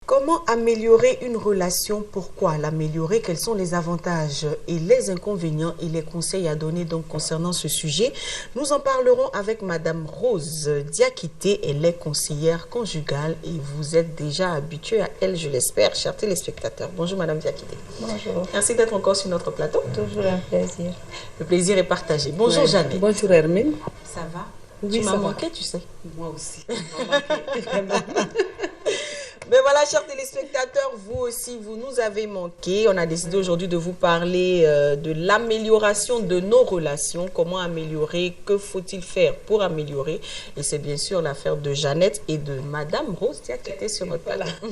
Comment améliorer une relation? Pourquoi l'améliorer? Quels sont les avantages et les inconvénients et les conseils à donner donc concernant ce sujet? Nous en parlerons avec Madame Rose Diakité. Elle est conseillère conjugale et vous êtes déjà habitué à elle, je l'espère, chers téléspectateurs. Bonjour Madame Diakité. Bonjour. Merci d'être encore sur notre plateau. Toujours un plaisir. Le plaisir est partagé. Bonjour Jeannette. Bonjour Hermine. Ça va? Oui, tu m'as ça manqué, va. tu sais. Moi aussi. Vraiment. Mais voilà, chers téléspectateurs, vous aussi, vous nous avez manqué. On a décidé aujourd'hui de vous parler de l'amélioration de nos relations. Comment améliorer? Que faut-il faire pour améliorer? Et c'est bien sûr l'affaire de Jeannette et de Madame Rose qui était sur notre plateau.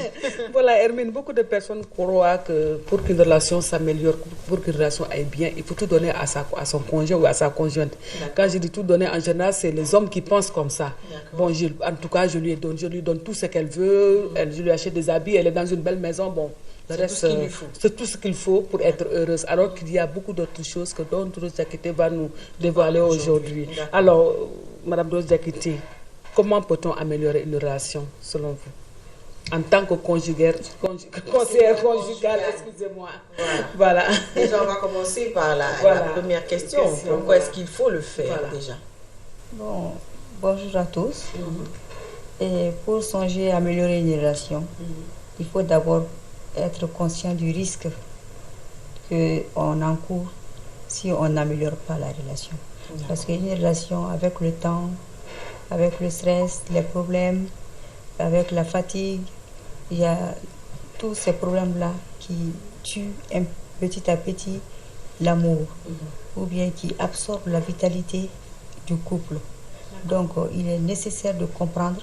Voilà, Hermine, beaucoup de personnes croient que pour qu'une relation s'améliore, pour qu'une relation aille bien, il faut tout donner à son conjoint ou à sa conjointe. Quand je dis tout donner, en général, c'est les hommes qui pensent comme ça. Bon, en tout cas, je lui donne tout ce qu'elle veut. Je lui achète des habits, elle est dans une belle maison. Bon, le reste, c'est tout ce qu'il faut pour être heureuse. Alors qu'il y a beaucoup d'autres choses que Don Rose Diakité va nous dévoiler aujourd'hui. Alors, Madame Rose Diakité, comment peut-on améliorer une relation selon vous? En tant que conseillère conjugale, excusez-moi. Voilà. Déjà, on va commencer par la première question. Pourquoi est-ce qu'il faut le faire déjà? Bon, bonjour à tous. Et pour songer à améliorer une relation, il faut d'abord être conscient du risque qu'on encourt si on n'améliore pas la relation. Parce qu'une relation, avec le temps, avec le stress, les problèmes, avec la fatigue, il y a tous ces problèmes-là qui tuent petit à petit l'amour, ou bien qui absorbent la vitalité du couple. Donc, il est nécessaire de comprendre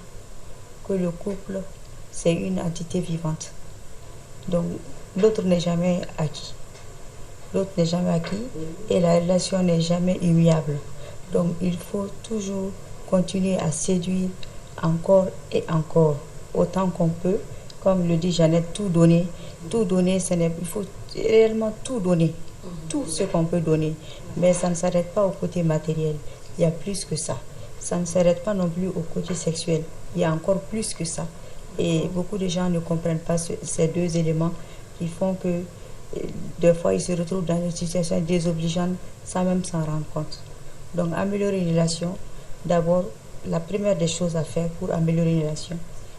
que le couple, c'est une entité vivante. Donc, l'autre n'est jamais acquis. L'autre n'est jamais acquis et la relation n'est jamais immuable. Donc, il faut toujours continuer à séduire encore et encore, autant qu'on peut. Comme le dit Jeannette, tout donner. Tout donner, il faut réellement tout donner. Tout ce qu'on peut donner. Mais ça ne s'arrête pas au côté matériel. Il y a plus que ça. Ça ne s'arrête pas non plus au côté sexuel. Il y a encore plus que ça. Et beaucoup de gens ne comprennent pas ces deux éléments qui font que des fois ils se retrouvent dans une situation désobligeante sans même s'en rendre compte. Donc améliorer une relation, d'abord, la première des choses à faire pour améliorer une relation,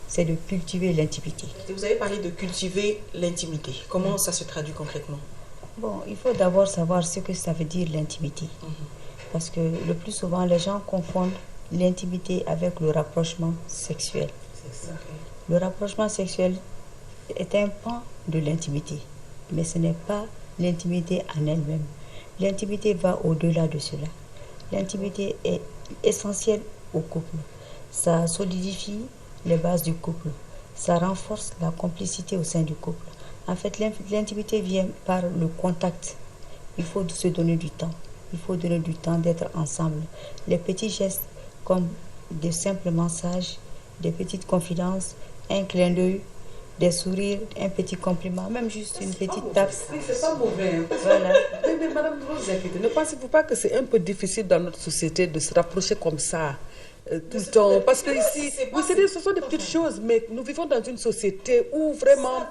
c'est de cultiver l'intimité. Vous avez parlé de cultiver l'intimité. Comment ça se traduit concrètement? Bon, il faut d'abord savoir ce que ça veut dire l'intimité. Parce que le plus souvent, les gens confondent l'intimité avec le rapprochement sexuel. Le rapprochement sexuel est un pan de l'intimité, mais ce n'est pas l'intimité en elle-même. L'intimité va au-delà de cela. L'intimité est essentielle au couple. Ça solidifie les bases du couple. Ça renforce la complicité au sein du couple. En fait, l'intimité vient par le contact. Il faut se donner du temps. Il faut donner du temps d'être ensemble. Les petits gestes comme de simples massages, des petites confidences, un clin d'œil, des sourires, un petit compliment, même juste une petite tape. Oui, c'est pas mauvais. Voilà. Mais Madame Rose Diakité, ne pensez-vous pas que c'est un peu difficile dans notre société de se rapprocher comme ça tout le temps? Parce que ici, ce sont des petites choses, mais nous vivons dans une société où vraiment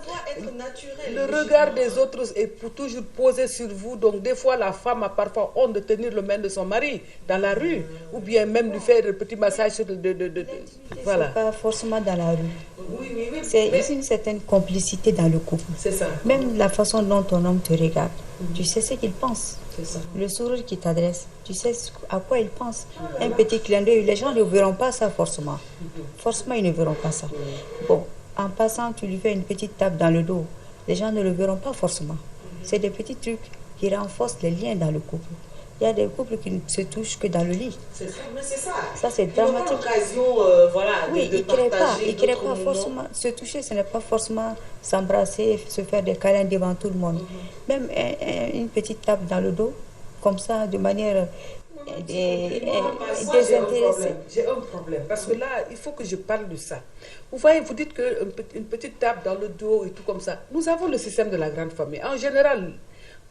le regard des autres est pour toujours posé sur vous. Donc des fois, la femme a parfois honte de tenir le main de son mari dans la rue, ou bien même lui faire un petit massage sur voilà. C'est pas forcément dans la rue. C'est une certaine complicité dans le couple. C'est ça. Même la façon dont ton homme te regarde, tu sais ce qu'il pense. Le sourire qui t'adresse, tu sais à quoi il pense. Un petit clin d'œil, les gens ne verront pas ça forcément. Forcément, ils ne verront pas ça. Bon, en passant, tu lui fais une petite tape dans le dos. Les gens ne le verront pas forcément. C'est des petits trucs qui renforcent les liens dans le couple. Il y a des couples qui ne se touchent que dans le lit. C'est ça, mais c'est ça. Ça, c'est dramatique. Oui, ils ne créent pas forcément. Se toucher, ce n'est pas forcément s'embrasser, se faire des câlins devant tout le monde. Même une petite tape dans le dos, comme ça, de manière désintéressée. J'ai un problème, parce que là, il faut que je parle de ça. Vous voyez, vous dites qu'une petite tape dans le dos et tout comme ça. Nous avons le système de la grande famille. En général,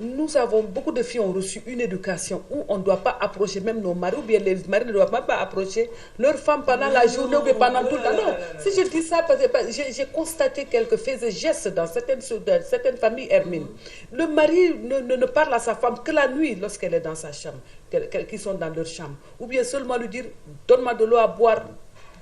nous avons, beaucoup de filles ont reçu une éducation où on ne doit pas approcher même nos maris, ou bien les maris ne doivent même pas approcher leurs femmes pendant la journée ou bien pendant tout le temps. Non, si je dis ça, parce que j'ai constaté quelques faits et gestes dans certaines familles, Hermine. Le mari ne parle à sa femme que la nuit lorsqu'elle est dans sa chambre, qu'ils sont dans leur chambre. Ou bien seulement lui dire, donne-moi de l'eau à boire,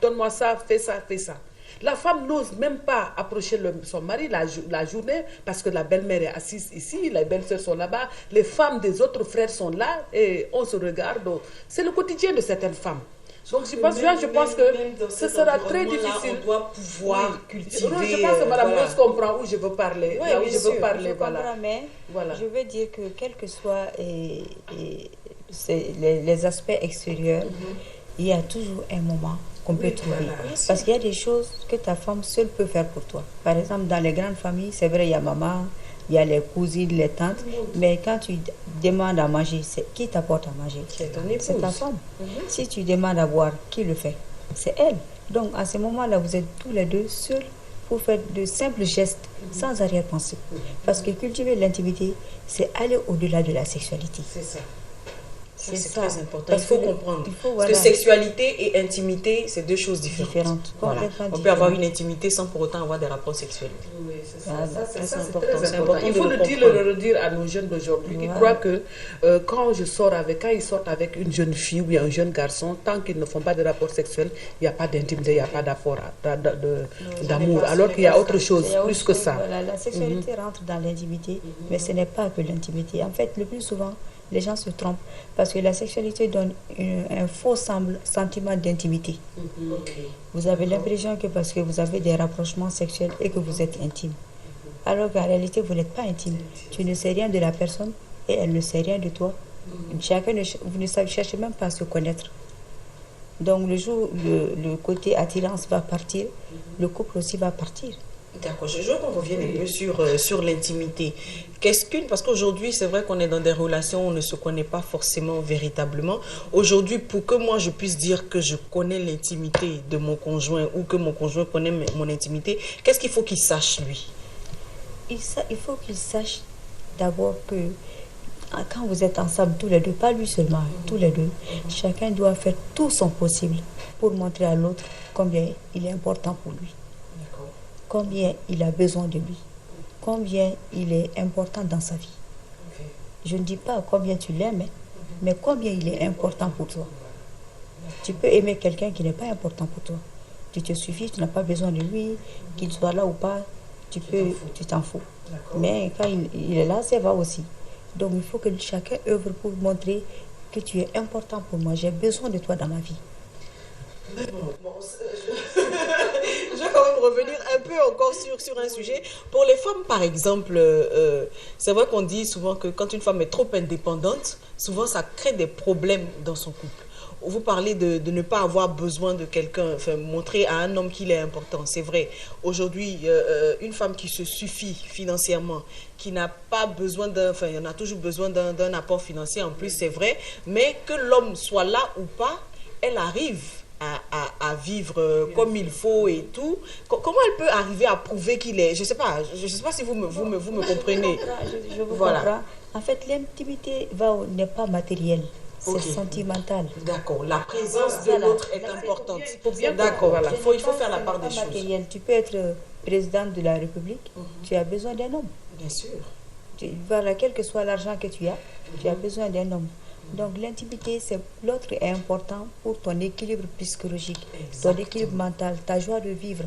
donne-moi ça, fais ça, fais ça. La femme n'ose même pas approcher son mari la journée parce que la belle-mère est assise ici, les belles-sœurs sont là-bas, les femmes des autres frères sont là et on se regarde. C'est le quotidien de certaines femmes. Donc je pense que ce sera très difficile. On doit pouvoir cultiver. Je pense que Madame Rose comprend où je veux parler. Oui, là où je veux parler, je comprends, mais je veux dire que quels que soient les aspects extérieurs, il y a toujours un moment qu'on peut trouver. Parce qu'il y a des choses que ta femme seule peut faire pour toi. Par exemple, dans les grandes familles, c'est vrai, il y a maman, il y a les cousines, les tantes, mais quand tu demandes à manger, c'est qui t'apporte à manger? C'est ta femme. Si tu demandes à boire, qui le fait? C'est elle. Donc, à ce moment-là, vous êtes tous les deux seuls pour faire de simples gestes sans arrière-pensée. Parce que cultiver l'intimité, c'est aller au-delà de la sexualité. C'est ça. C'est très important. Il faut comprendre. Parce que sexualité et intimité, c'est deux choses différentes. Voilà. On peut avoir une intimité sans pour autant avoir des rapports sexuels. Oui, c'est ça. C'est important. Il faut le redire à nos jeunes d'aujourd'hui qui croient que quand ils sortent avec une jeune fille ou bien un jeune garçon, tant qu'ils ne font pas de rapports sexuels, il n'y a pas d'intimité, il n'y a pas d'amour. Alors qu'il y a autre chose, plus que ça. Voilà, la sexualité rentre dans l'intimité, mais ce n'est pas que l'intimité. En fait, le plus souvent, les gens se trompent parce que la sexualité donne un faux sentiment d'intimité. Vous avez l'impression que parce que vous avez des rapprochements sexuels et que vous êtes intime. Alors qu'en réalité, vous n'êtes pas intime. Tu ne sais rien de la personne et elle ne sait rien de toi. Vous ne cherchez même pas à se connaître. Donc le jour où le côté attirance va partir, le couple aussi va partir. D'accord, je veux qu'on revienne un peu sur l'intimité. Parce qu'aujourd'hui, c'est vrai qu'on est dans des relations où on ne se connaît pas forcément véritablement. Aujourd'hui, pour que moi je puisse dire que je connais l'intimité de mon conjoint ou que mon conjoint connaît mon intimité, qu'est-ce qu'il faut qu'il sache, lui? Il faut qu'il sache d'abord que quand vous êtes ensemble tous les deux, pas lui seulement, tous les deux, chacun doit faire tout son possible pour montrer à l'autre combien il est important pour lui. Combien il a besoin de lui, combien il est important dans sa vie. Je ne dis pas combien tu l'aimes, mais combien il est important pour toi. Tu peux aimer quelqu'un qui n'est pas important pour toi. Tu te suffis, tu n'as pas besoin de lui, qu'il soit là ou pas, tu t'en fous. Mais quand il est là, ça va aussi. Donc il faut que chacun œuvre pour montrer que tu es important pour moi. J'ai besoin de toi dans ma vie. Je vais quand même revenir un peu encore sur un sujet. Pour les femmes, par exemple, c'est vrai qu'on dit souvent que quand une femme est trop indépendante, souvent ça crée des problèmes dans son couple. Vous parlez de ne pas avoir besoin de quelqu'un, enfin, montrer à un homme qu'il est important. C'est vrai. Aujourd'hui, une femme qui se suffit financièrement, qui n'a pas besoin il y en a toujours besoin d'un apport financier en plus, c'est vrai. Mais que l'homme soit là ou pas, elle arrive à vivre comme il faut et tout. Comment elle peut arriver à prouver qu'il est... Je sais pas si vous me comprenez. Je vous comprends. En fait, l'intimité n'est pas matérielle. C'est sentimental. D'accord. La présence de l'autre est importante. D'accord. Il faut faire la part des choses. Matériel. Tu peux être président de la République. Tu as besoin d'un homme. Bien sûr. Voilà, quel que soit l'argent que tu as besoin d'un homme. Donc l'intimité, l'autre est important pour ton équilibre psychologique, ton équilibre mental, ta joie de vivre.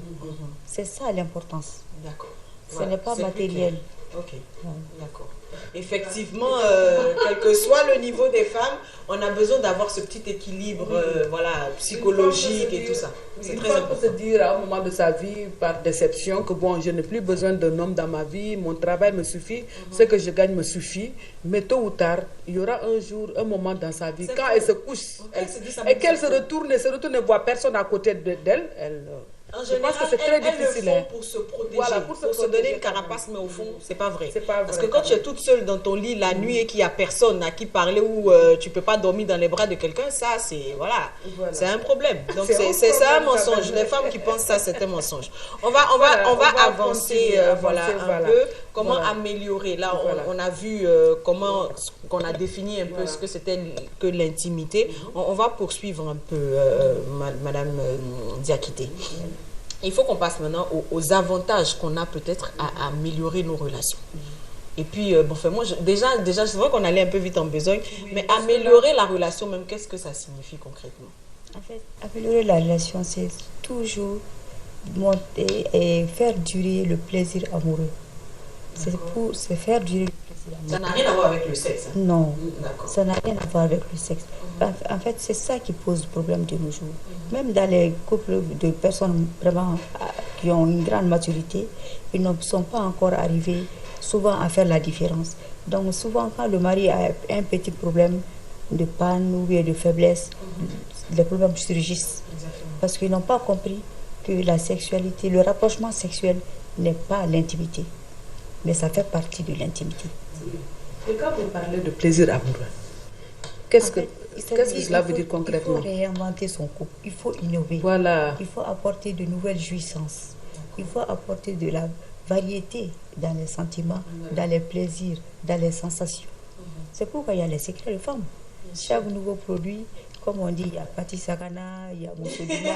C'est ça l'importance. D'accord. Ce n'est pas matériel. Ok, d'accord. Effectivement, quel que soit le niveau des femmes, on a besoin d'avoir ce petit équilibre psychologique et tout ça. C'est très important. Se dire à un moment de sa vie, par déception, que bon, je n'ai plus besoin d'un homme dans ma vie, mon travail me suffit, ce que je gagne me suffit, mais tôt ou tard, il y aura un moment dans sa vie, quand elle se couche, et qu'elle se retourne et voit personne à côté d'elle, en général, je pense que c'est très difficile. Elles le font pour se protéger, pour se donner une carapace, mais au fond, c'est pas vrai. Parce que quand tu es toute seule dans ton lit la nuit et qu'il n'y a personne à qui parler ou tu peux pas dormir dans les bras de quelqu'un, ça, c'est un problème. Donc, c'est ça un mensonge. Les femmes qui pensent ça, c'est un mensonge. On va avancer un peu. Comment améliorer? Là, on a vu comment qu'on a défini un peu ce que c'était que l'intimité. On va poursuivre un peu, Madame Diakité. Il faut qu'on passe maintenant aux avantages qu'on a peut-être à améliorer nos relations. Et puis, bon, enfin, moi, déjà c'est vrai qu'on allait un peu vite en besogne, mais améliorer la relation, même, qu'est-ce que ça signifie concrètement? En fait, améliorer la relation, c'est toujours monter et faire durer le plaisir amoureux. C'est faire durer le plaisir amoureux. Ça n'a rien à voir avec le sexe. Hein? Non, ça n'a rien à voir avec le sexe. En fait, c'est ça qui pose problème de nos jours. Même dans les couples de personnes vraiment qui ont une grande maturité, ils ne sont pas encore arrivés souvent à faire la différence. Donc souvent quand le mari a un petit problème de panne ou bien de faiblesse, les problèmes surgissent. Parce qu'ils n'ont pas compris que la sexualité, le rapprochement sexuel n'est pas l'intimité, mais ça fait partie de l'intimité. Et quand vous parlez de plaisir amoureux, qu'est-ce que cela veut dire concrètement? Il faut réinventer son couple, il faut innover, il faut apporter de nouvelles jouissances, il faut apporter de la variété dans les sentiments, dans les plaisirs, dans les sensations. C'est pourquoi il y a les secrets de femmes. Chaque nouveau produit, comme on dit, il y a Pati Sagana, il y a Moussoudina, etc.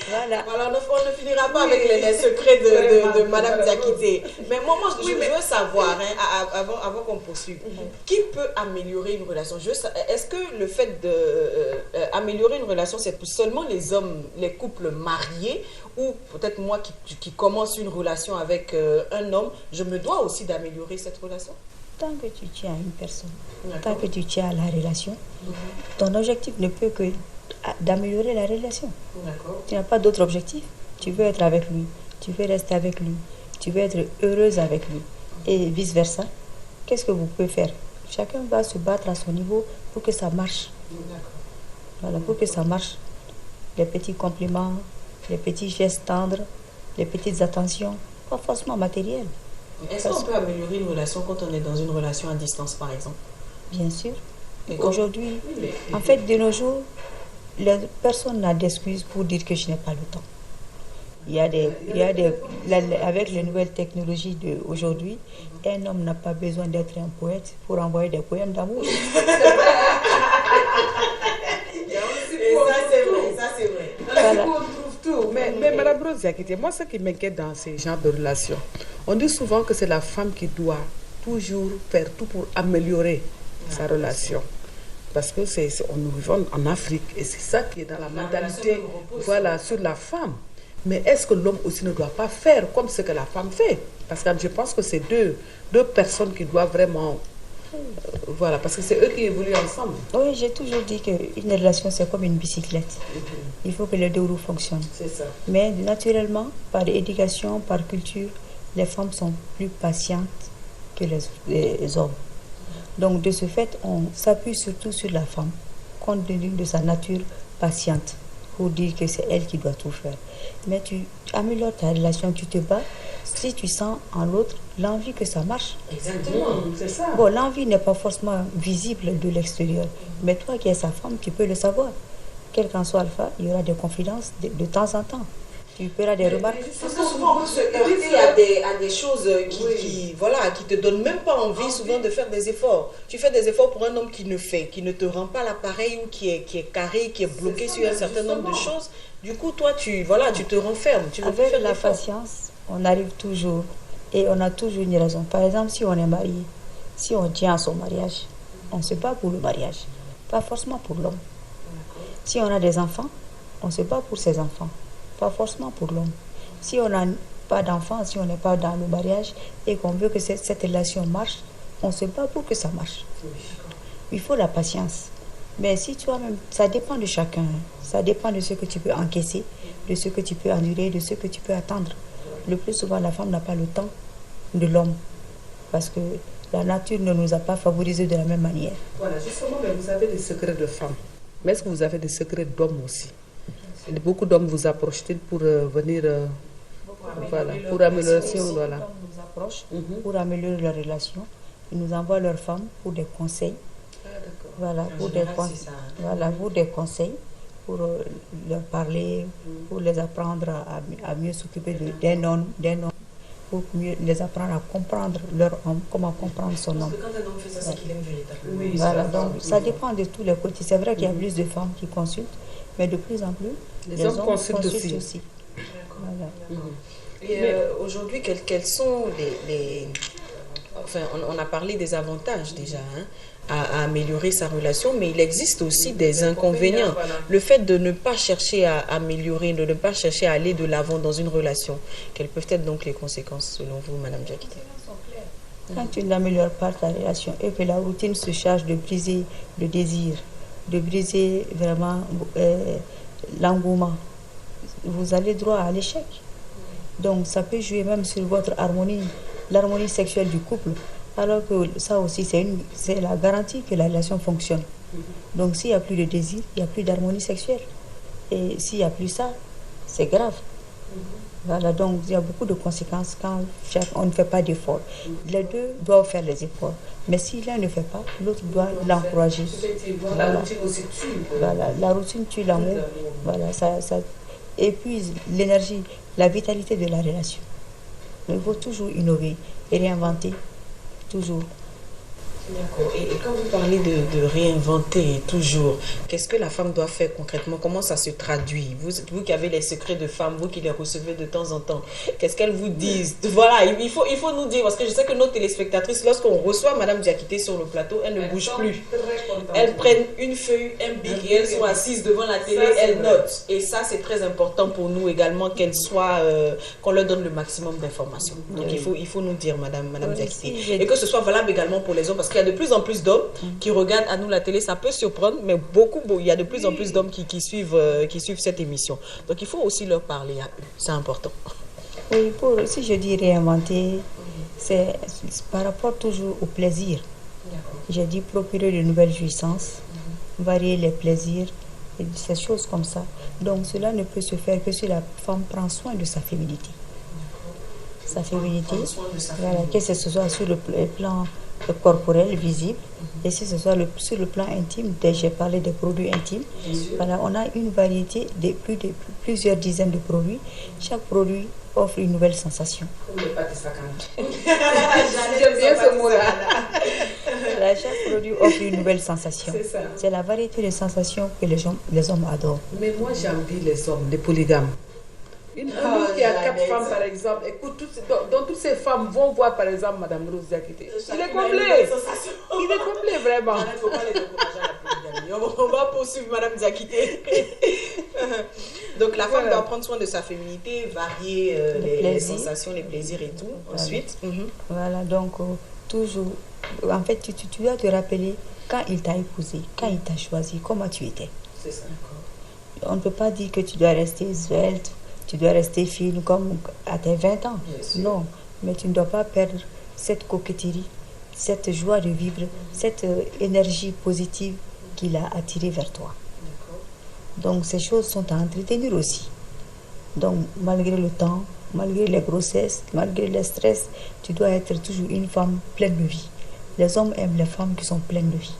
Voilà. Alors, on ne finira pas avec les secrets de Madame Diakité. Mais moi je veux savoir, hein, avant qu'on poursuive, qui peut améliorer une relation? Est-ce que le fait d'améliorer une relation, c'est pour seulement les hommes, les couples mariés, ou peut-être moi qui commence une relation avec un homme, je me dois aussi d'améliorer cette relation? Tant que tu tiens à une personne, tant que tu tiens à la relation, ton objectif ne peut que d'améliorer la relation. Tu n'as pas d'autre objectif. Tu veux être avec lui, tu veux rester avec lui, tu veux être heureuse avec lui, et vice-versa. Qu'est-ce que vous pouvez faire? Chacun va se battre à son niveau pour que ça marche. Voilà, pour que ça marche. Les petits compliments, les petits gestes tendres, les petites attentions, pas forcément matérielles. Est-ce qu'on peut améliorer une relation quand on est dans une relation à distance, par exemple? Bien sûr. Aujourd'hui, en fait, de nos jours, personne n'a d'excuses pour dire que je n'ai pas le temps. Avec les nouvelles technologies d'aujourd'hui, un homme n'a pas besoin d'être un poète pour envoyer des poèmes d'amour. Et ça, c'est vrai. Voilà. On trouve tout. Mais Madame Rose Diakité, moi, ce qui m'inquiète dans ces genres de relations, on dit souvent que c'est la femme qui doit toujours faire tout pour améliorer sa relation. Parce que nous vivons en Afrique et c'est ça qui est dans la mentalité, voilà, sur la femme. Mais est-ce que l'homme aussi ne doit pas faire comme ce que la femme fait? Parce que je pense que c'est deux personnes qui doivent vraiment... voilà, parce que c'est eux qui évoluent ensemble. Oui, j'ai toujours dit qu'une relation, c'est comme une bicyclette. Il faut que les deux roues fonctionnent. C'est ça. Mais naturellement, par éducation, par culture, les femmes sont plus patientes que les hommes. Donc, de ce fait, on s'appuie surtout sur la femme, compte tenu de sa nature patiente, pour dire que c'est elle qui doit tout faire. Mais tu améliores ta relation, tu te bats, si tu sens en l'autre l'envie que ça marche. Exactement, c'est ça. Bon, l'envie n'est pas forcément visible de l'extérieur, mais toi qui es sa femme, tu peux le savoir. Quel qu'en soit Alpha, il y aura des confidences de temps en temps. Tu feras des remarques. Parce que souvent, on peut se heurter à des choses qui te donnent même pas envie souvent de faire des efforts. Tu fais des efforts pour un homme qui ne te rend pas l'appareil ou qui est carré, qui est bloqué sur un certain nombre de choses. Du coup, toi, tu te renfermes. Avec la patience, on arrive toujours et on a toujours une raison. Par exemple, si on est marié, si on tient à son mariage, on se bat pour le mariage, pas forcément pour l'homme. Si on a des enfants, on se bat pour ses enfants, pas forcément pour l'homme. Si on n'a pas d'enfants, si on n'est pas dans le mariage et qu'on veut que cette relation marche, on se bat pour que ça marche. Il faut la patience. Mais si toi-même, ça dépend de chacun. Ça dépend de ce que tu peux encaisser, de ce que tu peux endurer, de ce que tu peux attendre. Le plus souvent, la femme n'a pas le temps de l'homme. Parce que la nature ne nous a pas favorisés de la même manière. Voilà, justement, mais vous avez des secrets de femmes. Mais est-ce que vous avez des secrets d'hommes aussi? Beaucoup d'hommes vous approchent pour venir... voilà, pour améliorer voilà. Nous approchent pour améliorer leur relation. Ils nous envoient leurs femmes pour des conseils. Voilà, pour des conseils, pour leur parler, pour les apprendre à mieux s'occuper d'un homme. pour mieux les apprendre à comprendre leur homme, comment comprendre son homme. Parce que quand un homme fait ça, c'est qu'il aime véritablement. Oui, Voilà, donc ça dépend de tous les côtés. C'est vrai qu'il y a plus de femmes qui consultent, mais de plus en plus, les hommes consultent aussi. Voilà. Et aujourd'hui, quels sont les... Enfin, on a parlé des avantages déjà, hein, à améliorer sa relation, mais il existe aussi des inconvénients. Voilà. Le fait de ne pas chercher à améliorer, de ne pas chercher à aller de l'avant dans une relation, quelles peuvent être donc les conséquences selon vous, Madame Diakité? Quand tu n'améliores pas ta relation et que la routine se charge de briser le désir, de briser vraiment l'engouement, vous allez droit à l'échec. Donc ça peut jouer même sur votre harmonie, l'harmonie sexuelle du couple. Alors que ça aussi, c'est la garantie que la relation fonctionne. Donc s'il n'y a plus de désir, il n'y a plus d'harmonie sexuelle. Et s'il n'y a plus ça, c'est grave. Voilà, donc il y a beaucoup de conséquences quand on ne fait pas d'efforts. Les deux doivent faire les efforts. Mais si l'un ne fait pas, l'autre doit l'encourager. La routine aussi tue. Voilà, la routine tue l'amour. Voilà, ça épuise l'énergie, la vitalité de la relation. Il faut toujours innover et réinventer, toujours. D'accord. Et quand vous parlez de réinventer toujours, qu'est-ce que la femme doit faire concrètement? Comment ça se traduit? Vous qui avez les secrets de femmes, vous qui les recevez de temps en temps, qu'est-ce qu'elles vous disent? Voilà, il faut nous dire, parce que je sais que nos téléspectatrices, lorsqu'on reçoit Madame Diakité sur le plateau, elles ne bougent plus. Elles prennent une feuille, un bic et elles sont assises devant la télé, elles notent. Et ça, c'est très important pour nous également qu'elles soient, qu'on leur donne le maximum d'informations. Donc il faut nous dire, Madame Diakité. Et que ce soit valable également pour les hommes, parce qu'il y a de plus en plus d'hommes qui regardent à nous la télé, ça peut surprendre, mais il y a de plus en plus d'hommes qui suivent cette émission. Donc il faut aussi leur parler à eux, c'est important. Oui, si je dis réinventer, c'est par rapport toujours au plaisir. J'ai dit procurer de nouvelles jouissances, varier les plaisirs, et ces choses comme ça. Donc cela ne peut se faire que si la femme prend soin de sa féminité. Sa féminité, voilà, que ce soit sur le plan corporel, visible, et si ce soit sur le plan intime, j'ai parlé des produits intimes. Voilà, on a une variété de plusieurs dizaines de produits. Chaque produit offre une nouvelle sensation. J'aime bien ce mot-là. Voilà, chaque produit offre une nouvelle sensation. C'est ça. C'est la variété de sensations que les hommes adorent. Mais moi, j'envie les hommes, les polygames. Une homme qui a 4 femmes, par exemple, écoute, donc toutes ces femmes vont voir, par exemple, Madame Rose Diakité. Il est complet. Il est complet, vraiment. Il ne faut pas les encourager à la polygamie. On va poursuivre Madame Diakité. Donc la femme doit prendre soin de sa féminité, varier les sensations, les plaisirs et tout. Voilà. Ensuite. Voilà, donc toujours, en fait, tu dois te rappeler quand il t'a épousé, quand il t'a choisi, comment tu étais. C'est ça. On ne peut pas dire que tu dois rester svelte, tu dois rester fine comme à tes 20 ans. Non, mais tu ne dois pas perdre cette coquetterie, cette joie de vivre, cette énergie positive qu'il a attirée vers toi. Donc ces choses sont à entretenir aussi. Donc malgré le temps, malgré les grossesses, malgré le stress, tu dois être toujours une femme pleine de vie. Les hommes aiment les femmes qui sont pleines de vie.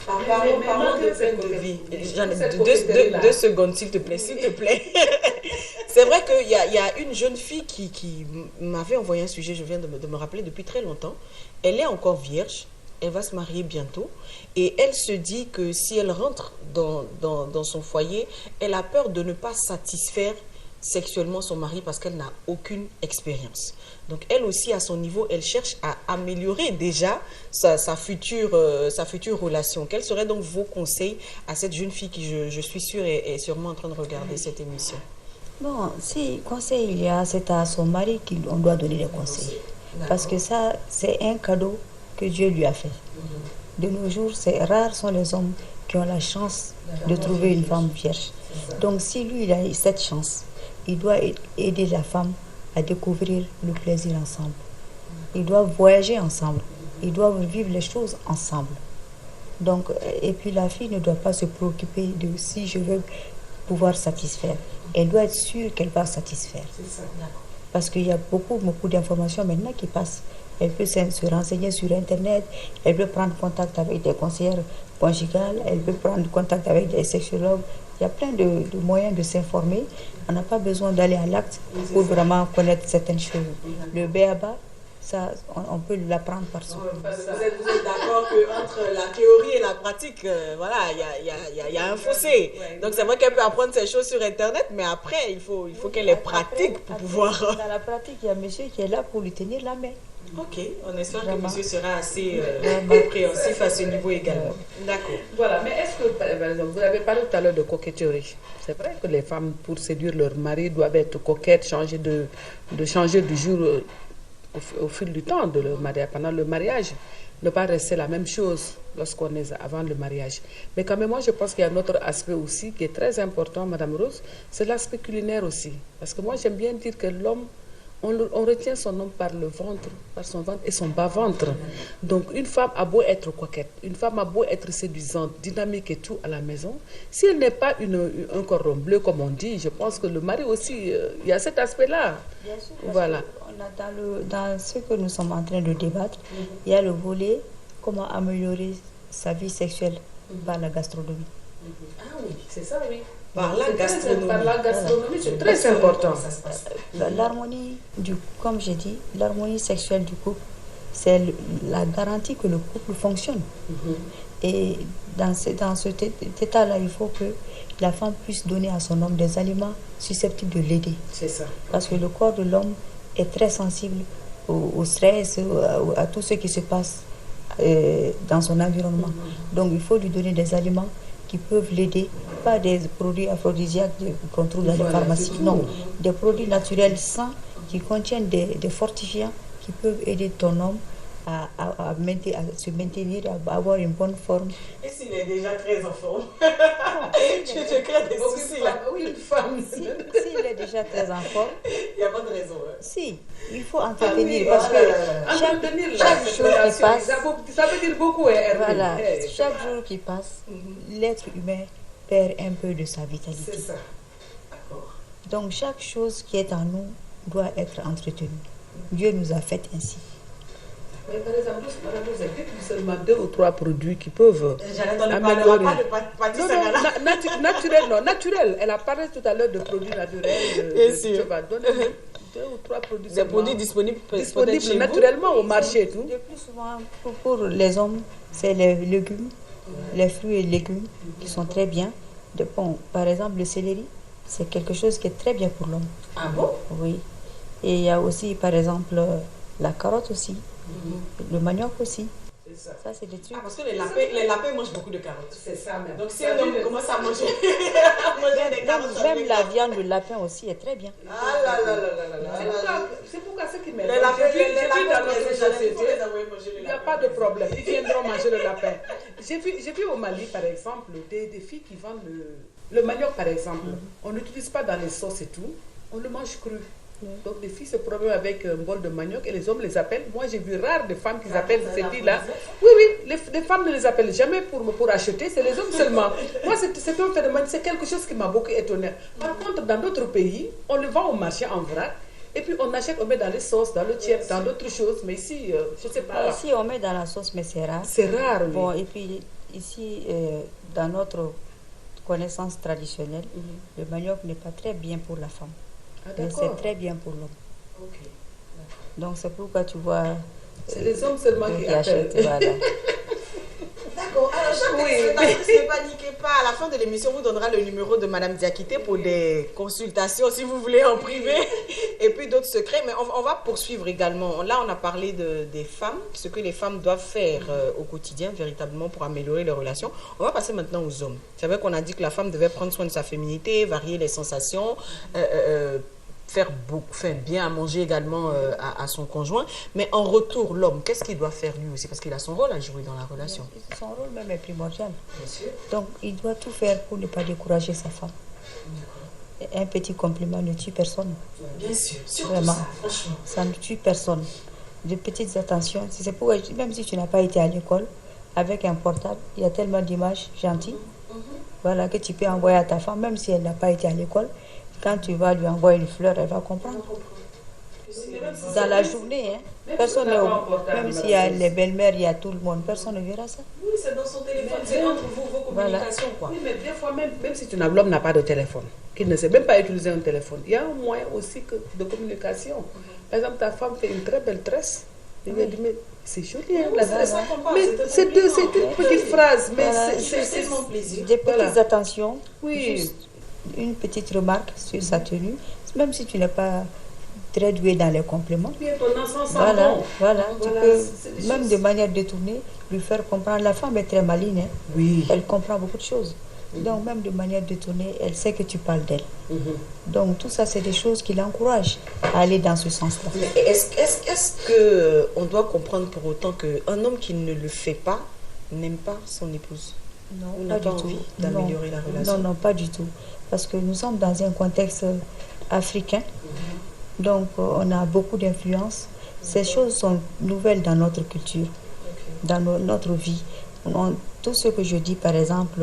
Parlons de pleine de vie. J'en ai deux secondes, s'il te plaît. C'est vrai qu'il y a une jeune fille qui m'avait envoyé un sujet, je viens de me rappeler depuis très longtemps. Elle est encore vierge, elle va se marier bientôt. Et elle se dit que si elle rentre dans son foyer, elle a peur de ne pas satisfaire sexuellement son mari parce qu'elle n'a aucune expérience. Donc elle aussi, à son niveau, elle cherche à améliorer déjà sa future relation. Quels seraient donc vos conseils à cette jeune fille qui, je suis sûre, est sûrement en train de regarder cette émission? Bon, si conseil il y a, c'est à son mari qu'on doit donner des conseils. Parce que ça, c'est un cadeau que Dieu lui a fait. De nos jours, rares sont les hommes qui ont la chance de trouver une femme vierge. Donc si lui, il a cette chance, il doit aider la femme à découvrir le plaisir ensemble. Ils doivent voyager ensemble. Ils doivent vivre les choses ensemble. Donc, et puis la fille ne doit pas se préoccuper de si je veux pouvoir satisfaire. Elle doit être sûre qu'elle va satisfaire. Parce qu'il y a beaucoup d'informations maintenant qui passent. Elle peut se renseigner sur Internet, elle peut prendre contact avec des conseillères conjugales, elle peut prendre contact avec des sexologues, Il y a plein de moyens de s'informer. On n'a pas besoin d'aller à l'acte pour vraiment connaître certaines choses. Le B.A.B.A., ça, on peut l'apprendre par soi. Vous êtes d'accord qu'entre la théorie et la pratique, voilà, il y a un fossé. Donc c'est vrai qu'elle peut apprendre ces choses sur Internet, mais après, il faut qu'elle les pratique pour pouvoir... Dans la pratique, il y a un monsieur qui est là pour lui tenir la main. Ok, on espère que monsieur sera assez compréhensif à ce niveau également. D'accord. Voilà, mais est-ce que, par exemple, vous avez parlé tout à l'heure de coquetterie. C'est vrai que les femmes, pour séduire leur mari, doivent être coquettes, changer de changer du jour au fil du temps de leur mariage, pendant le mariage. Ne pas rester la même chose lorsqu'on est avant le mariage. Mais quand même, moi, je pense qu'il y a un autre aspect aussi qui est très important, Madame Rose, c'est l'aspect culinaire aussi. Parce que moi, j'aime bien dire que l'homme, on retient son homme par le ventre, par son ventre et son bas-ventre. Donc, une femme a beau être coquette, une femme a beau être séduisante, dynamique et tout à la maison, si elle n'est pas un cordon bleu, comme on dit, je pense que le mari aussi, il y a cet aspect-là. Bien sûr, voilà. On a dans ce que nous sommes en train de débattre, il y a le volet comment améliorer sa vie sexuelle par la gastronomie. Ah oui, c'est ça, oui. Par la gastronomie. Par la gastronomie, c'est très important. Ça se passe. L'harmonie comme j'ai dit, l'harmonie sexuelle du couple, c'est la garantie que le couple fonctionne. Et dans cet état-là, il faut que la femme puisse donner à son homme des aliments susceptibles de l'aider. C'est ça. Parce que le corps de l'homme est très sensible au stress, à tout ce qui se passe dans son environnement. Donc il faut lui donner des aliments qui peuvent l'aider, pas des produits aphrodisiaques qu'on trouve dans les pharmacies, non, des produits naturels sains qui contiennent des fortifiants qui peuvent aider ton homme à se maintenir, à avoir une bonne forme. Et s'il est déjà très en forme, je te crée des soucis là. Oui, une femme. S'il est déjà très en forme, il n'y a pas de raison. Hein. Si, il faut entretenir parce que chaque jour qui passe, ça veut dire beaucoup. Voilà, chaque jour qui passe, l'être humain perd un peu de sa vitalité. C'est ça. D'accord. Donc chaque chose qui est en nous doit être entretenue. Dieu nous a fait ainsi. Mais par exemple, vous avez seulement 2 ou 3 produits qui peuvent améliorer. Non, naturel. Elle a parlé tout à l'heure de produits naturels. Tu vas donner 2 ou 3 produits. Des produits disponibles naturellement au marché et tout. Le plus souvent, pour les hommes, c'est les légumes, les fruits et légumes qui sont très bien. Bon, par exemple, le céleri, c'est quelque chose qui est très bien pour l'homme. Ah bon? Oui. Et il y a aussi, par exemple, la carotte aussi. Le manioc aussi. C'est ça. Ça, c'est des trucs. Ah, parce que les lapins mangent beaucoup de carottes. C'est ça même. Donc si un homme commence à manger, des carottes, même la viande de lapin aussi est très bien. Ah là là là là là. C'est pourquoi ce qui m'est Les lapins, dans notre société, il n'y a pas de problème. Ils viendront manger le lapin. J'ai vu au Mali, par exemple, des filles qui vendent le manioc, par exemple. On n'utilise pas dans les sauces et tout. On le mange cru. Donc les filles se promènent avec un bol de manioc et les hommes les appellent. Moi j'ai vu rare de femmes qui appellent ces filles-là. Oui, les femmes ne les appellent jamais pour acheter, c'est les hommes seulement. Moi c'est un phénomène, c'est quelque chose qui m'a beaucoup étonnée. Par contre, dans d'autres pays, on le vend au marché en vrac. Et puis on achète, on met dans les sauces, dans le tiep, dans d'autres choses. Mais ici, je ne sais pas. Ici on met dans la sauce, mais c'est rare. C'est rare, oui. Bon, et puis ici, dans notre connaissance traditionnelle, le manioc n'est pas très bien pour la femme. Mais c'est très bien pour l'homme. Okay. Donc c'est pourquoi tu vois... c'est les hommes seulement qui achètent. Voilà. D'accord. Alors, ne paniquez pas. À la fin de l'émission, on vous donnera le numéro de Madame Diakité pour des consultations, si vous voulez, en privé. Et puis d'autres secrets. Mais on va poursuivre également. Là, on a parlé des femmes, ce que les femmes doivent faire au quotidien, véritablement, pour améliorer leurs relations. On va passer maintenant aux hommes. C'est vrai qu'on a dit que la femme devait prendre soin de sa féminité, varier les sensations, faire bien à manger également à son conjoint. Mais en retour, l'homme, qu'est-ce qu'il doit faire lui aussi? Parce qu'il a son rôle à jouer dans la relation. Son rôle même est primordial. Bien sûr. Donc, il doit tout faire pour ne pas décourager sa femme. Un petit compliment ne tue personne. Bien sûr. Surtout vraiment, ça, franchement. Ça ne tue personne. De petites attentions. C'est pour, même si tu n'as pas été à l'école, avec un portable, il y a tellement d'images gentilles. Voilà, que tu peux envoyer à ta femme, même si elle n'a pas été à l'école. Quand tu vas lui envoyer une fleur, elle va comprendre. Dans la journée, hein. Personne même s'il y a les belles-mères, il y a tout le monde, personne ne verra ça. Oui, c'est dans son téléphone, c'est entre vous, vos communications, quoi. Oui, mais des fois, même si l'homme n'a pas de téléphone, qu'il ne sait même pas utiliser un téléphone, il y a un moyen aussi de communication. Par exemple, ta femme fait une très belle tresse. Il lui dit, mais c'est joli, hein, mais c'est une petite phrase, mais c'est mon plaisir. Des petites attentions, oui. Juste une petite remarque sur sa tenue, même si tu n'es pas très doué dans les compléments. Voilà, tu peux, même de manière détournée, lui faire comprendre. La femme est très maligne, hein. Oui. Elle comprend beaucoup de choses. Donc, même de manière détournée, elle sait que tu parles d'elle. Donc, tout ça, c'est des choses qui l'encouragent à aller dans ce sens-là. Mais est-ce qu'on doit comprendre pour autant qu'un homme qui ne le fait pas n'aime pas son épouse? Non, pas pas du du tout tout. d'améliorer la relation? Non, pas du tout. Parce que nous sommes dans un contexte africain. Donc, on a beaucoup d'influence. Ces choses sont nouvelles dans notre culture, dans notre vie. Tout ce que je dis, par exemple,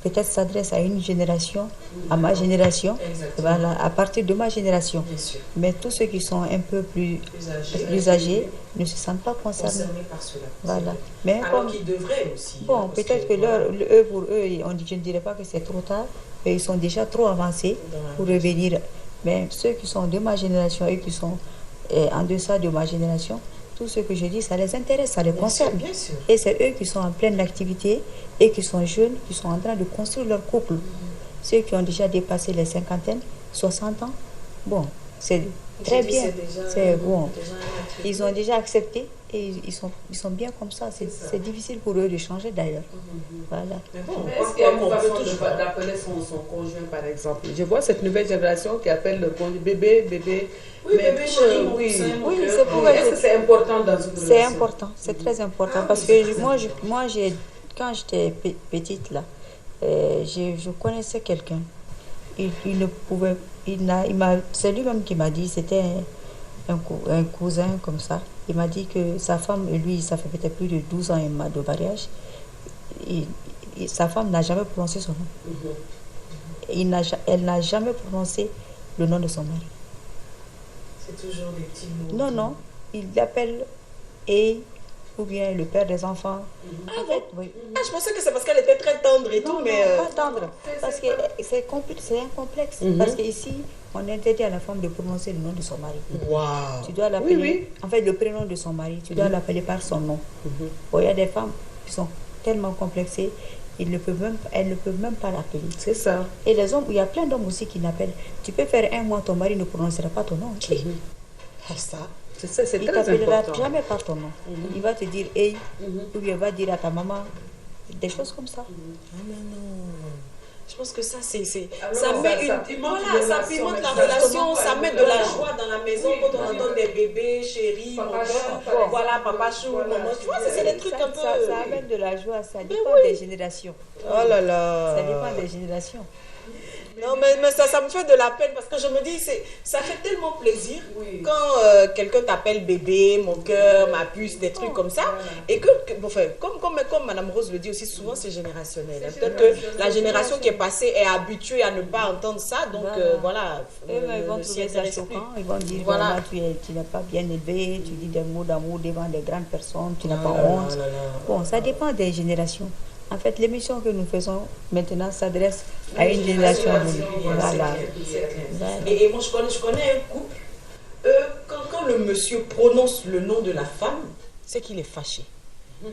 peut-être s'adresse à une génération, à ma génération, voilà, à partir de ma génération. Mais tous ceux qui sont un peu plus âgés ne se sentent pas concernés par cela. Voilà. Mais alors qu'ils devraient aussi. Bon, peut-être que pour eux, je ne dirais pas que c'est trop tard, mais ils sont déjà trop avancés pour revenir. Mais ceux qui sont de ma génération et qui sont en deçà de ma génération, tout ce que je dis, ça les intéresse, ça les concerne. Bien sûr. Et c'est eux qui sont en pleine activité et qui sont jeunes, qui sont en train de construire leur couple. Ceux qui ont déjà dépassé les 50, 60 ans, bon, c'est très bien. C'est bon. Ils ont déjà accepté et ils sont bien comme ça. C'est difficile pour eux de changer d'ailleurs. Voilà. Est-ce qu'il y a une façon d'appeler son conjoint, par exemple? Je vois cette nouvelle génération qui appelle le conjoint bébé. Oui, bébé, chéri, oui, c'est pour Est-ce que c'est important dans une relation? C'est important, c'est très important. Parce que moi, quand j'étais petite, là, je connaissais quelqu'un. Il ne pouvait... c'est lui-même qui m'a dit, c'était un cousin comme ça. Il m'a dit que sa femme, lui, ça fait peut-être plus de 12 ans de mariage. Sa femme n'a jamais prononcé son nom. Elle n'a jamais prononcé le nom de son mari. C'est toujours des petits mots. Non, il l'appelle ou bien le père des enfants. En fait, oui. Je pensais que c'est parce qu'elle était très tendre et tout, mais... Non, pas tendre, parce que c'est un complexe. Parce qu'ici, on interdit à la femme de prononcer le nom de son mari. Waouh! Tu dois l'appeler, en fait, le prénom de son mari, tu dois l'appeler par son nom. Bon, il y a des femmes qui sont tellement complexées, elles ne peuvent même pas l'appeler. C'est ça. Et les hommes, il y a plein d'hommes aussi qui n'appellent. Tu peux faire un mois, ton mari ne prononcera pas ton nom. Ça. C'est Il très t'appellera important. jamais par ton nom. Il va te dire hey, ou il va dire à ta maman des choses comme ça. Non. Je pense que ça, ça pimente la relation, ça met de la joie dans la maison quand on entend des bébés, chéris, mon cœur, voilà, papa chou, maman. Tu vois, c'est des trucs un peu... Ça amène de la joie, ça dépend des générations. Oh là là. Ça dépend des générations. Non, mais ça me fait de la peine parce que je me dis, ça fait tellement plaisir quand quelqu'un t'appelle bébé, mon cœur, ma puce, des trucs comme ça. Et comme Madame Rose le dit aussi, souvent c'est générationnel. Peut-être que la génération qui est passée est habituée à ne pas entendre ça. Donc voilà. Ils vont trouver ça choquant. Ils vont dire, voilà, tu n'es pas bien élevé, tu dis des mots d'amour devant des grandes personnes, tu n'as pas honte. Bon, ça dépend des générations. En fait, l'émission que nous faisons maintenant s'adresse à une génération de... Voilà. Et moi, je connais un couple, quand le monsieur prononce le nom de la femme, c'est qu'il est fâché.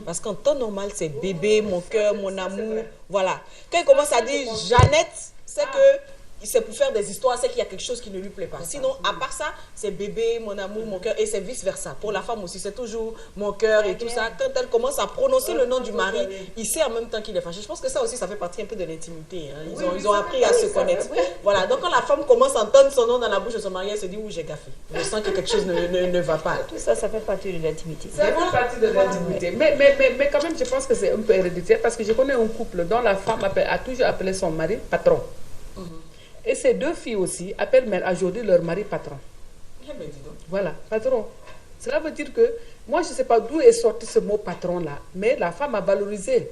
Parce qu'en temps normal, c'est bébé, mon cœur, mon amour, voilà. Quand il commence à dire Jeannette, c'est que c'est pour faire des histoires, c'est qu'il y a quelque chose qui ne lui plaît pas. Sinon, à part ça, c'est bébé, mon amour, mon cœur, et c'est vice-versa. Pour la femme aussi, c'est toujours mon cœur et tout ça. Quand elle commence à prononcer le nom du mari, il sait en même temps qu'il est fâché. Je pense que ça aussi, ça fait partie un peu de l'intimité. Hein. Ils ont appris à se connaître. Voilà, donc quand la femme commence à entendre son nom dans la bouche de son mari, elle se dit, oui, j'ai gaffé. Je sens que quelque chose ne va pas. Tout ça, ça fait partie de l'intimité. Ça fait partie de l'intimité. Mais quand même, je pense que c'est un peu héréditaire parce que je connais un couple dont la femme a toujours appelé son mari patron. Et ces deux filles aussi appellent aujourd'hui leur mari patron. Voilà, patron. Cela veut dire que, moi je ne sais pas d'où est sorti ce mot patron là, mais la femme a valorisé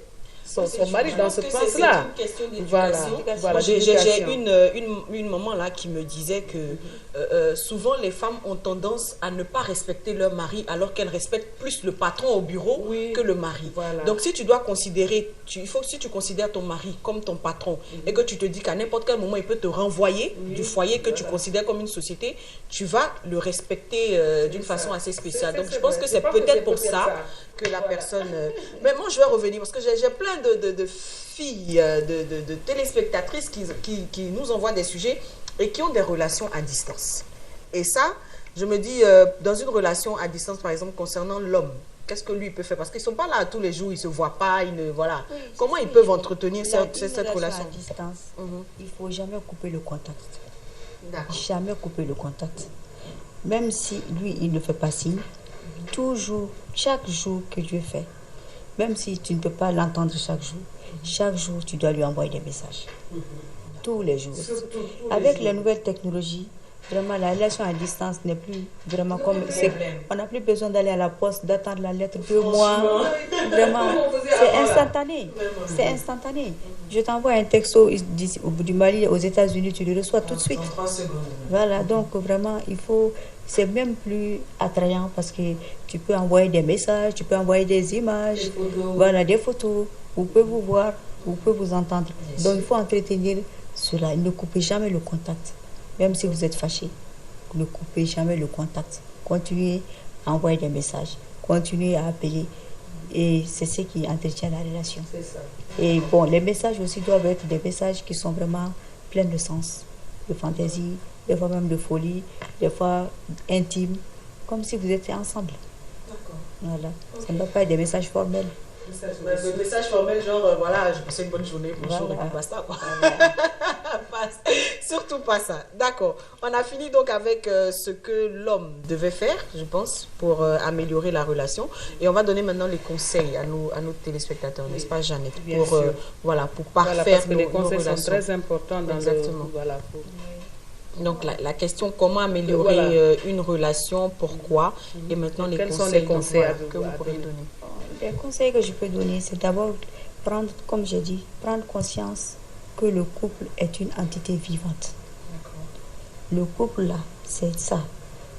son mari dans ce sens-là. C'est une question d'éducation. Voilà, J'ai une maman là qui me disait que souvent les femmes ont tendance à ne pas respecter leur mari alors qu'elles respectent plus le patron au bureau que le mari. Voilà. Donc si tu dois considérer, si tu considères ton mari comme ton patron et que tu te dis qu'à n'importe quel moment il peut te renvoyer du foyer que tu considères comme une société, tu vas le respecter d'une façon assez spéciale. Donc je pense que c'est peut-être pour ça que la personne... Mais moi je vais revenir parce que j'ai plein de filles, de téléspectatrices qui nous envoient des sujets et qui ont des relations à distance. Et ça, je me dis, dans une relation à distance, par exemple, concernant l'homme, qu'est-ce que lui peut faire? Parce qu'ils ne sont pas là tous les jours, ils ne se voient pas, voilà. Oui, comment ils peuvent entretenir cette relation à distance, il ne faut jamais couper le contact. D'accord. Jamais couper le contact. Même si lui, il ne fait pas signe, toujours, chaque jour que Dieu fait, même si tu ne peux pas l'entendre chaque jour, tu dois lui envoyer des messages. Tous les jours. Avec les nouvelles technologies, vraiment, la relation à distance n'est plus vraiment comme... On n'a plus besoin d'aller à la poste, d'attendre la lettre 2 mois. Vraiment, c'est instantané. C'est instantané. Je t'envoie un texto du Mali aux États-Unis, tu le reçois tout de suite. Voilà, donc vraiment, c'est même plus attrayant parce que tu peux envoyer des messages, tu peux envoyer des images, voilà, des photos. Vous pouvez vous voir, vous pouvez vous entendre. Donc il faut entretenir cela. Ne coupez jamais le contact. Même si vous êtes fâché, ne coupez jamais le contact. Continuez à envoyer des messages, continuez à appeler. Et c'est ce qui entretient la relation. C'est ça. Et bon, les messages aussi doivent être des messages qui sont vraiment pleins de sens, de fantaisie, des fois même de folie, des fois intimes, comme si vous étiez ensemble. D'accord. Voilà. Ça ne doit pas être des messages formels. Le message formel, genre, voilà, je passais une bonne journée, bonjour, et puis basta, quoi. Surtout pas ça. D'accord. On a fini donc avec ce que l'homme devait faire, je pense, pour améliorer la relation. Et on va donner maintenant les conseils à nos téléspectateurs, n'est-ce pas, Jeannette? Bien sûr. Voilà, pour parfaire parce que les nos conseils relations. sont très importants dans Exactement. Donc la question, comment améliorer une relation, pourquoi, et maintenant les Quels conseils, sont les conseils que vous pourriez donner? Les conseils que je peux donner, c'est d'abord prendre, comme j'ai dit, prendre conscience que le couple est une entité vivante. Le couple là, c'est ça.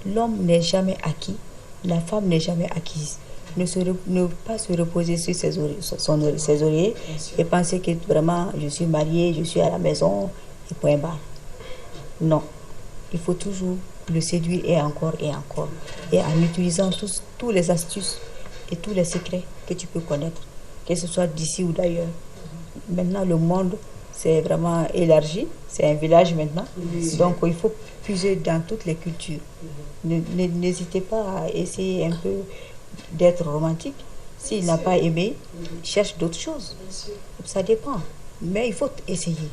L'homme n'est jamais acquis, la femme n'est jamais acquise. Ne pas se reposer sur ses oreillers et penser que vraiment je suis mariée, je suis à la maison et point barre. Non, il faut toujours le séduire et encore et encore. Et en utilisant tous les astuces et tous les secrets que tu peux connaître, que ce soit d'ici ou d'ailleurs. Maintenant, le monde c'est vraiment élargi, c'est un village maintenant. Donc, il faut puiser dans toutes les cultures. N'hésitez pas à essayer un peu d'être romantique. S'il n'a pas aimé, cherche d'autres choses. Ça dépend. Mais il faut essayer.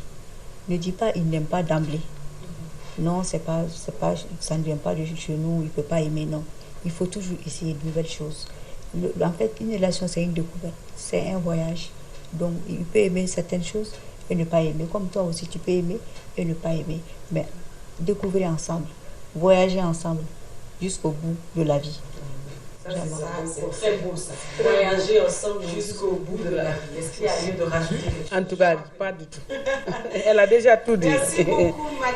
Ne dis pas il n'aime pas d'emblée. Non, ça ne vient pas de chez nous, il ne peut pas aimer, non. Il faut toujours essayer de nouvelles choses. En fait, une relation, c'est une découverte, c'est un voyage. Donc, il peut aimer certaines choses et ne pas aimer. Comme toi aussi, tu peux aimer et ne pas aimer. Mais découvrir ensemble, voyager ensemble jusqu'au bout de la vie. C'est très beau ça. Voyager ensemble jusqu'au bout de la vie. Est-ce qu'il y a lieu de rajouter quelque chose? En tout cas, pas du tout. Elle a déjà tout dit. Merci beaucoup, madame.